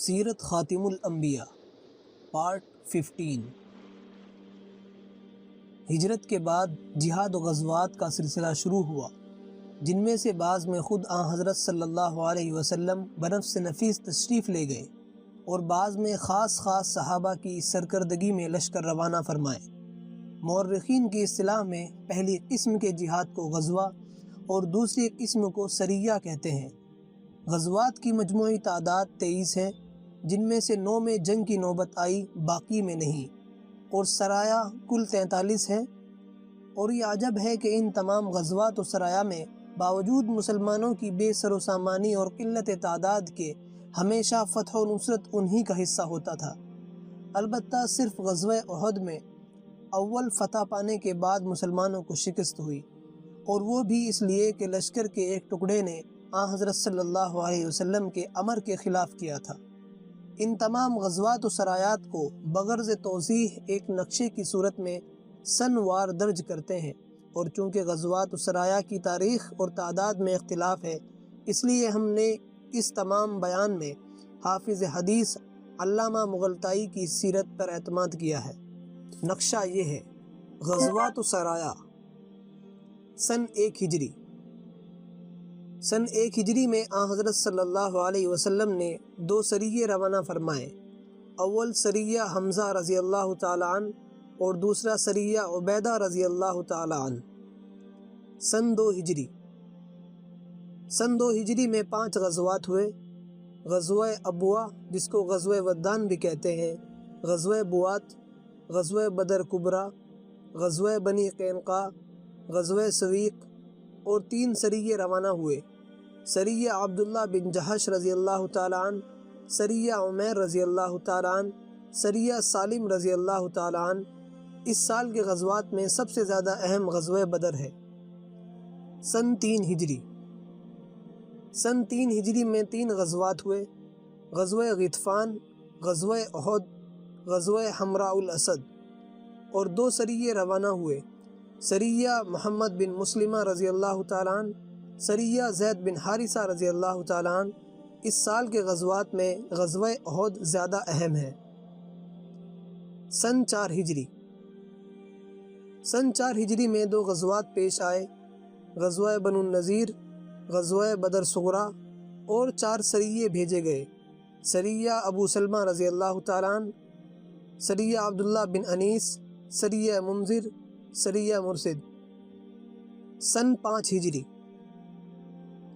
سیرت خاتم الانبیاء پارٹ 15۔ ہجرت کے بعد جہاد و غزوات کا سلسلہ شروع ہوا، جن میں سے بعض میں خود حضرت صلی اللہ علیہ وسلم بنفس نفیس تشریف لے گئے اور بعض میں خاص صحابہ کی سرکردگی میں لشکر روانہ فرمائے۔ مورخین کی اصطلاح میں پہلی قسم کے جہاد کو غزوہ اور دوسری قسم کو سریہ کہتے ہیں۔ غزوات کی مجموعی تعداد 23 ہے، جن میں سے 9 میں جنگ کی نوبت آئی، باقی میں نہیں، اور سرایا کل 43 ہے۔ اور یہ عجب ہے کہ ان تمام غزوات و سرایا میں باوجود مسلمانوں کی بے سر و سامانی اور قلت تعداد کے ہمیشہ فتح و نصرت انہی کا حصہ ہوتا تھا۔ البتہ صرف غزوہ احد میں اول فتح پانے کے بعد مسلمانوں کو شکست ہوئی، اور وہ بھی اس لیے کہ لشکر کے ایک ٹکڑے نے حضرت صلی اللہ علیہ وسلم کے امر کے خلاف کیا تھا۔ ان تمام غزوات و سرایات کو بغرض توضیح ایک نقشے کی صورت میں سن وار درج کرتے ہیں، اور چونکہ غزوات و سرایا کی تاریخ اور تعداد میں اختلاف ہے، اس لیے ہم نے اس تمام بیان میں حافظ حدیث علامہ مغلطائی کی سیرت پر اعتماد کیا ہے۔ نقشہ یہ ہے: غزوات و سرایا سن 1 ہجری۔ سن 1 ہجری میں حضرت صلی اللہ علیہ وسلم نے 2 سریے روانہ فرمائے۔ اول سریہ حمزہ رضی اللہ تعالی عنہ اور دوسرا سریہ عبیدہ رضی اللہ تعالی عنہ۔ سن 2 ہجری۔ سن 2 ہجری میں 5 غزوات ہوئے: غزوہ ابوا، جس کو غزوہ ودان بھی کہتے ہیں، غزوہ بوات، غزوہ بدر کبریٰ، غزوہ بنی قینقاع، غزوہ سویق، اور 3 سریے روانہ ہوئے: سریہ عبداللہ بن جہش رضی اللہ تعالی عنہ، سریہ عمیر رضی اللہ تعالی عنہ، سریہ سالم رضی اللہ تعالی عنہ۔ اس سال کے غزوات میں سب سے زیادہ اہم غزوہ بدر ہے۔ سن 3 ہجری۔ سن 3 ہجری میں 3 غزوات ہوئے: غزوہ غطفان، غزوہ احد، غزوہ حمراء الاسد، اور 2 سریے روانہ ہوئے: سریہ محمد بن مسلمہ رضی اللہ تعالی عنہ، سریہ زید بن حارثہ رضی اللہ تعالی عنہ۔ اس سال کے غزوات میں غزوہ احد زیادہ اہم ہے۔ سن 4 ہجری۔ سن 4 ہجری میں 2 غزوات پیش آئے: غزوہ بنو النضیر، غزوہ بدر صغریٰ، اور 4 سریے بھیجے گئے: سریہ ابو سلمہ رضی اللہ تعالی عنہ، سریہ عبداللہ بن انیس، سریہ منذر، سریہ مرشد۔ سن 5 ہجری۔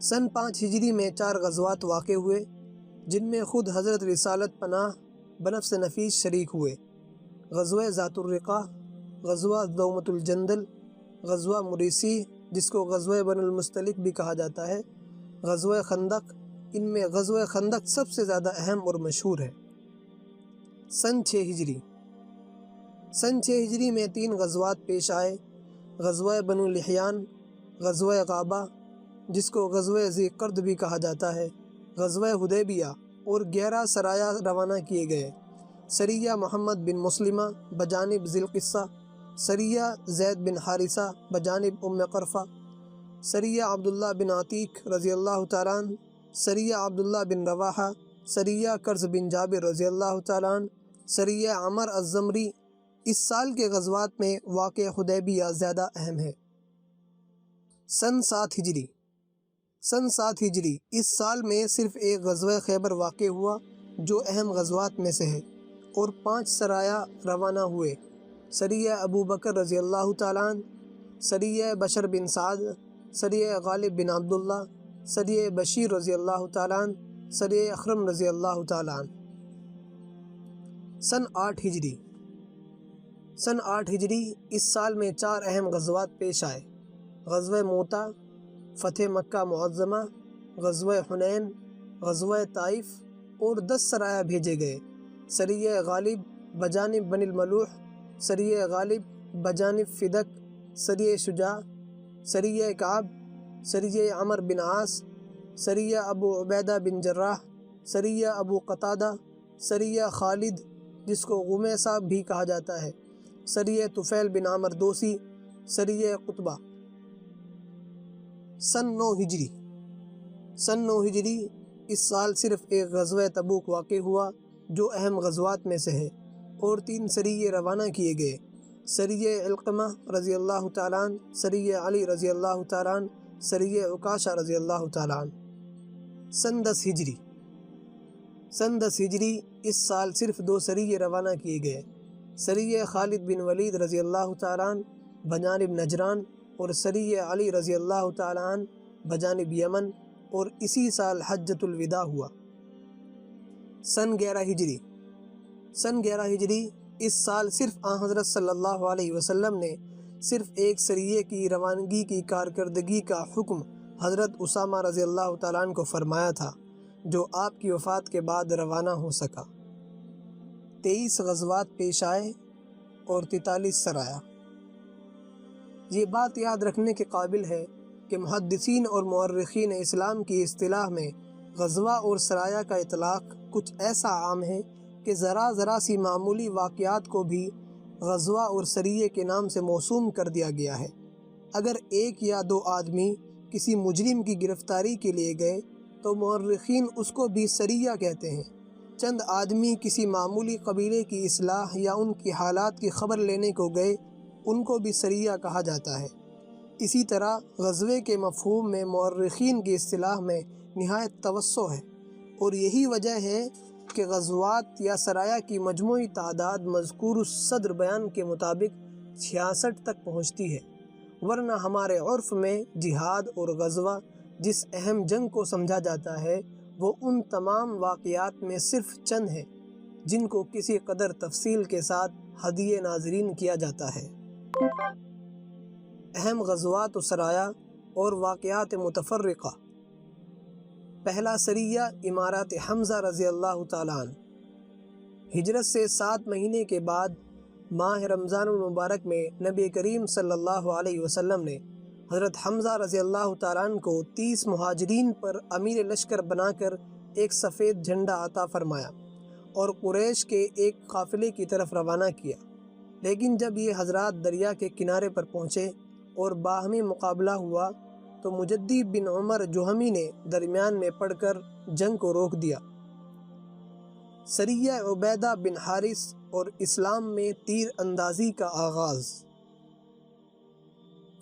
سن 5 ہجری میں 4 غزوات واقع ہوئے، جن میں خود حضرت رسالت پناہ بنفس نفیس شریک ہوئے: غزوہ ذات الرقاع، غزوہ دومۃ الجندل، غزوہ مریسی، جس کو غزوہ بن المستلق بھی کہا جاتا ہے، غزوہ خندق۔ ان میں غزوہ خندق سب سے زیادہ اہم اور مشہور ہے۔ سن 6 ہجری۔ سن 6 ہجری میں 3 غزوات پیش آئے: غزوہ بنو لحیان، غزوہ غابہ، جس کو غزوہ ذی قرد بھی کہا جاتا ہے، غزوہ حدیبیہ، اور 11 سرایا روانہ کیے گئے: سریہ محمد بن مسلمہ بجانب ذی القصہ، سریہ زید بن حارثہ بجانب قرفہ، سریہ عبداللہ بن عتیق رضی اللہ تعالی عنہ، سریہ عبداللہ بن رواحہ، سریہ کرز بن جابر رضی اللہ تعالی عنہ، سریہ عمر الزمری۔ اس سال کے غزوات میں واقع حدیبیہ زیادہ اہم ہے۔ سن 7 ہجری۔ سن 7 ہجری۔ اس سال میں صرف ایک غزوہ خیبر واقع ہوا، جو اہم غزوات میں سے ہے، اور 5 سرایا روانہ ہوئے: سریہ ابو بکر رضی اللہ تعالی عنہ، سریہ بشر بن سعد، سریہ غالب بن عبداللہ، سریہ بشیر رضی اللہ تعالی عنہ، سریہ اخرم رضی اللہ تعالی عنہ۔ سن 8 ہجری۔ سن 8 ہجری۔ اس سال میں 4 اہم غزوات پیش آئے: غزوہ موتا، فتح مکہ معظمہ، غزوہ حنین، غزوہ طائف، اور 10 سرایا بھیجے گئے: سریہ غالب بجانب بنی الملوح، سریہ غالب بجانب فدک، سریہ شجاع، سریہ کعب، سریہ عمر بن عاص، سریہ ابو عبیدہ بن جراح، سریہ ابو قتادہ، سریہ خالد، جس کو غمیصہ بھی کہا جاتا ہے، سریہ طفیل بن عامر دوسی، سریہ قطبہ۔ سن 9 ہجری۔ سن 9 ہجری۔ اس سال صرف ایک غزوہ تبوک واقع ہوا جو اہم غزوات میں سے ہے، اور 3 سریے روانہ کیے گئے: سریہ علقمہ رضی اللہ تعالیٰ عنہ، سریہ علی رضی اللہ تعالیٰ عنہ، سریہ عکاشہ رضی اللہ تعالیٰ عنہ۔ سن 10 ہجری اس سال صرف 2 سریے روانہ کیے گئے: سریہ خالد بن ولید رضی اللہ تعالیٰ عنہ بجانب نجران، اور سریہ علی رضی اللہ تعالیٰ عنہ بجانب یمن، اور اسی سال حجۃ الوداع ہوا۔ سن 11 ہجری اس سال صرف آن حضرت صلی اللہ علیہ وسلم نے صرف ایک سریے کی روانگی کی کارکردگی کا حکم حضرت اسامہ رضی اللہ تعالیٰ عنہ کو فرمایا تھا، جو آپ کی وفات کے بعد روانہ ہو سکا۔ 23 غزوات پیش آئے اور 43 سرایا۔ یہ بات یاد رکھنے کے قابل ہے کہ محدثین اور مورخین اسلام کی اصطلاح میں غزوہ اور سرایہ کا اطلاق کچھ ایسا عام ہے کہ ذرا سی معمولی واقعات کو بھی غزوہ اور سریے کے نام سے موسوم کر دیا گیا ہے۔ اگر 1 یا 2 آدمی کسی مجرم کی گرفتاری کے لیے گئے تو مورخین اس کو بھی سریہ کہتے ہیں۔ چند آدمی کسی معمولی قبیلے کی اصلاح یا ان کی حالات کی خبر لینے کو گئے، ان کو بھی سریہ کہا جاتا ہے۔ اسی طرح غزوے کے مفہوم میں مورخین کی اصطلاح میں نہایت توسع ہے، اور یہی وجہ ہے کہ غزوات یا سرایہ کی مجموعی تعداد مذکور الصدر بیان کے مطابق 66 تک پہنچتی ہے، ورنہ ہمارے عرف میں جہاد اور غزوہ جس اہم جنگ کو سمجھا جاتا ہے وہ ان تمام واقعات میں صرف چند ہیں جن کو کسی قدر تفصیل کے ساتھ ہدیہ ناظرین کیا جاتا ہے۔ اہم غزوات و سرایہ اور واقعات متفرقہ۔ پہلا سریہ امارات حمزہ رضی اللہ تعالیٰ عنہ۔ ہجرت سے 7 مہینے کے بعد ماہ رمضان المبارک میں نبی کریم صلی اللہ علیہ وسلم نے حضرت حمزہ رضی اللہ تعالیٰ عنہ کو 30 مہاجرین پر امیر لشکر بنا کر ایک سفید جھنڈا عطا فرمایا اور قریش کے ایک قافلے کی طرف روانہ کیا۔ لیکن جب یہ حضرات دریا کے کنارے پر پہنچے اور باہمی مقابلہ ہوا تو مجدی بن عمر جوہمی نے درمیان میں پڑھ کر جنگ کو روک دیا۔ سریہ عبیدہ بن حارث اور اسلام میں تیر اندازی کا آغاز۔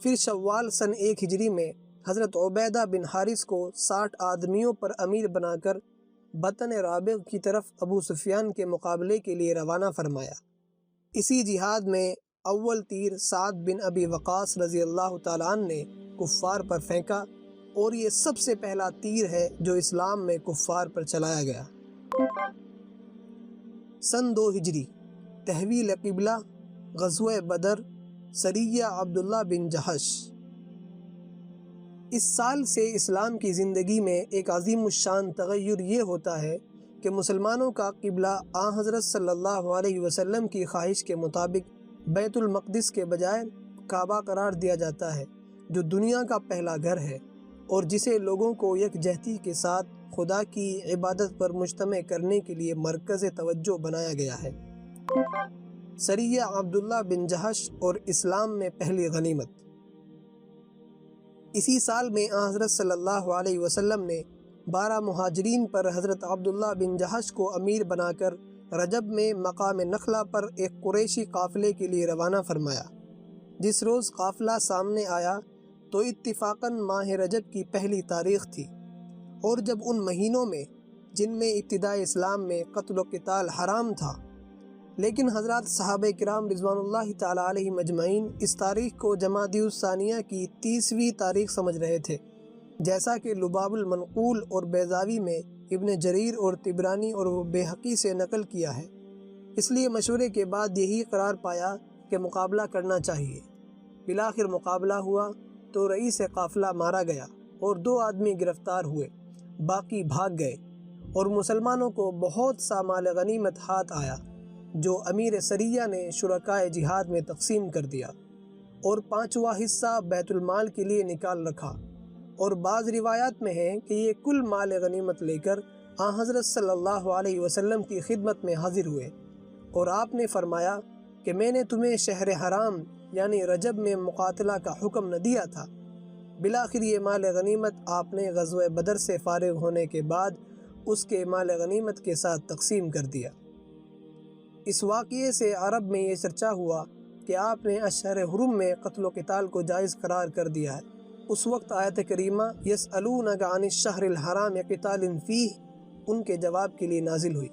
پھر شوال سن 1 ہجری میں حضرت عبیدہ بن حارث کو 60 آدمیوں پر امیر بنا کر بطن رابغ کی طرف ابو سفیان کے مقابلے کے لیے روانہ فرمایا۔ اسی جہاد میں اول تیر سعد بن ابی وقاص رضی اللہ تعالیٰ عنہ نے کفار پر پھینکا، اور یہ سب سے پہلا تیر ہے جو اسلام میں کفار پر چلایا گیا۔ سن 2 ہجری تحویل قبلہ، غزوہ بدر، سریہ عبداللہ بن جہش۔ اس سال سے اسلام کی زندگی میں ایک عظیم الشان تغیر یہ ہوتا ہے کہ مسلمانوں کا قبلہ آن حضرت صلی اللہ علیہ وسلم کی خواہش کے مطابق بیت المقدس کے بجائے کعبہ قرار دیا جاتا ہے، جو دنیا کا پہلا گھر ہے اور جسے لوگوں کو یکجہتی کے ساتھ خدا کی عبادت پر مجتمع کرنے کے لیے مرکز توجہ بنایا گیا ہے۔ سریہ عبداللہ بن جہش اور اسلام میں پہلی غنیمت۔ اسی سال میں حضرت صلی اللہ علیہ وسلم نے 12 مہاجرین پر حضرت عبداللہ بن جہش کو امیر بنا کر رجب میں مقام نخلہ پر ایک قریشی قافلے کے لیے روانہ فرمایا۔ جس روز قافلہ سامنے آیا تو اتفاقاً ماہ رجب کی پہلی تاریخ تھی، اور جب ان مہینوں میں جن میں ابتداء اسلام میں قتل و قتال حرام تھا، لیکن حضرات صحابہ کرام رضوان اللہ تعالیٰ علیہ مجمعین اس تاریخ کو جمادی الثانیہ کی 30ویں تاریخ سمجھ رہے تھے، جیسا کہ لباب المنقول اور بیضاوی میں ابن جریر اور طبرانی اور بیہقی سے نقل کیا ہے۔ اس لیے مشورے کے بعد یہی قرار پایا کہ مقابلہ کرنا چاہیے۔ بالآخر مقابلہ ہوا تو رئیس قافلہ مارا گیا اور 2 آدمی گرفتار ہوئے، باقی بھاگ گئے، اور مسلمانوں کو بہت سا مال غنیمت ہاتھ آیا جو امیر سریہ نے شرکائے جہاد میں تقسیم کر دیا، اور 5واں حصہ بیت المال کے لیے نکال رکھا۔ اور بعض روایات میں ہے کہ یہ کل مال غنیمت لے کر آن حضرت صلی اللہ علیہ وسلم کی خدمت میں حاضر ہوئے، اور آپ نے فرمایا کہ میں نے تمہیں شہر حرام یعنی رجب میں مقاتلہ کا حکم نہ دیا تھا۔ بالآخر یہ مال غنیمت آپ نے غزوہ بدر سے فارغ ہونے کے بعد اس کے مال غنیمت کے ساتھ تقسیم کر دیا۔ اس واقعے سے عرب میں یہ چرچا ہوا کہ آپ نے اشہر حرم میں قتل و قتال کو جائز قرار کر دیا ہے۔ اس وقت آیت کریمہ یسألونک عن الشہر الحرام قتال فیہ ان کے جواب کے لیے نازل ہوئی۔